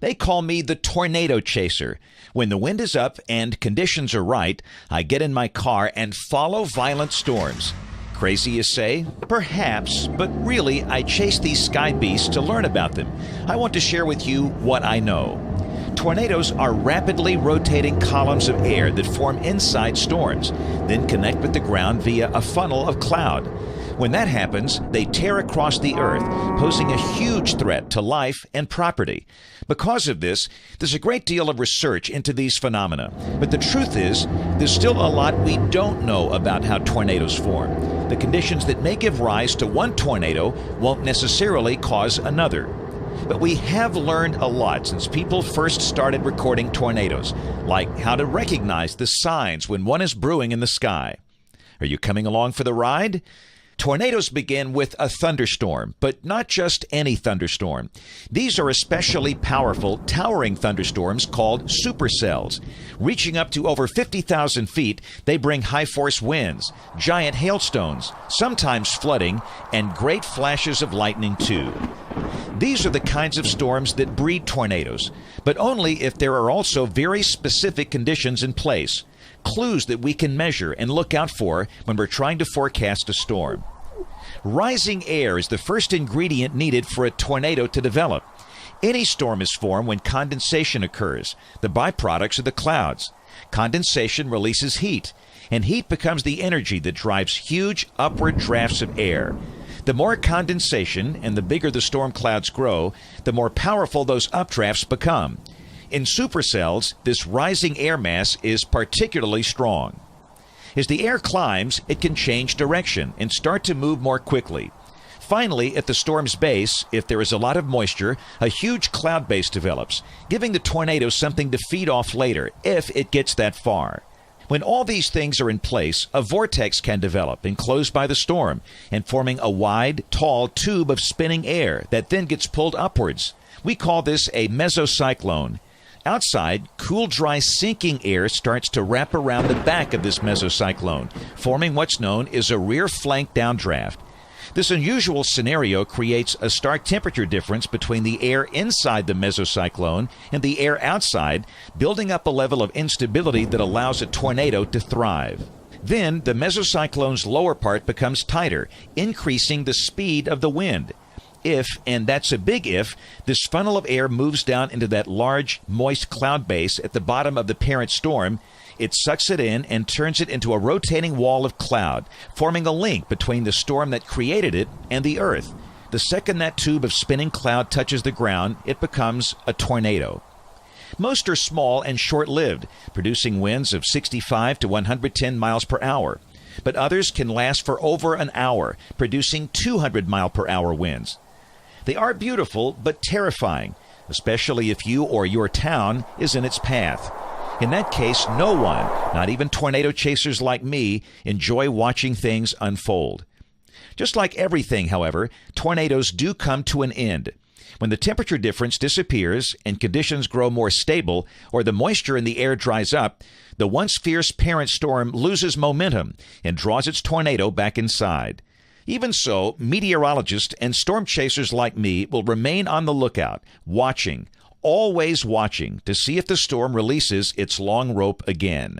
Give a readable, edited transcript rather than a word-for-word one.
They call me the tornado chaser. When the wind is up and conditions are right, I get in my car and follow violent storms. Crazy, you say? Perhaps, but really, I chase these sky beasts to learn about them. I want to share with you what I know. Tornadoes are rapidly rotating columns of air that form inside storms, then connect with the ground via a funnel of cloud. When that happens, they tear across the earth, posing a huge threat to life and property. Because of this, there's a great deal of research into these phenomena. But the truth is, there's still a lot we don't know about how tornadoes form. The conditions that may give rise to one tornado won't necessarily cause another. But we have learned a lot since people first started recording tornadoes, like how to recognize the signs when one is brewing in the sky. Are you coming along for the ride? Tornadoes begin with a thunderstorm, but not just any thunderstorm. These are especially powerful, towering thunderstorms called supercells. Reaching up to over 50,000 feet, they bring high-force winds, giant hailstones, sometimes flooding, and great flashes of lightning too. These are the kinds of storms that breed tornadoes, but only if there are also very specific conditions in place. Clues that we can measure and look out for when we're trying to forecast a storm. Rising air is the first ingredient needed for a tornado to develop. Any storm is formed when condensation occurs. The byproducts are the clouds. Condensation releases heat, and heat becomes the energy that drives huge upward drafts of air. The more condensation and the bigger the storm clouds grow, the more powerful those updrafts become. In supercells, this rising air mass is particularly strong. As the air climbs, it can change direction and start to move more quickly. Finally, at the storm's base, if there is a lot of moisture, a huge cloud base develops, giving the tornado something to feed off later, if it gets that far. When all these things are in place, a vortex can develop, enclosed by the storm, and forming a wide, tall tube of spinning air that then gets pulled upwards. We call this a mesocyclone. Outside, cool, dry, sinking air starts to wrap around the back of this mesocyclone, forming what's known as a rear flank downdraft. This unusual scenario creates a stark temperature difference between the air inside the mesocyclone and the air outside, building up a level of instability that allows a tornado to thrive. Then, the mesocyclone's lower part becomes tighter, increasing the speed of the wind. If, and that's a big if, this funnel of air moves down into that large, moist cloud base at the bottom of the parent storm, it sucks it in and turns it into a rotating wall of cloud, forming a link between the storm that created it and the earth. The second that tube of spinning cloud touches the ground, it becomes a tornado. Most are small and short-lived, producing winds of 65 to 110 miles per hour. But others can last for over an hour, producing 200-mile-per-hour winds. They are beautiful, but terrifying, especially if you or your town is in its path. In that case, no one, not even tornado chasers like me, enjoy watching things unfold. Just like everything, however, tornadoes do come to an end. When the temperature difference disappears and conditions grow more stable, or the moisture in the air dries up, the once fierce parent storm loses momentum and draws its tornado back inside. Even so, meteorologists and storm chasers like me will remain on the lookout, watching, always watching, to see if the storm releases its long rope again.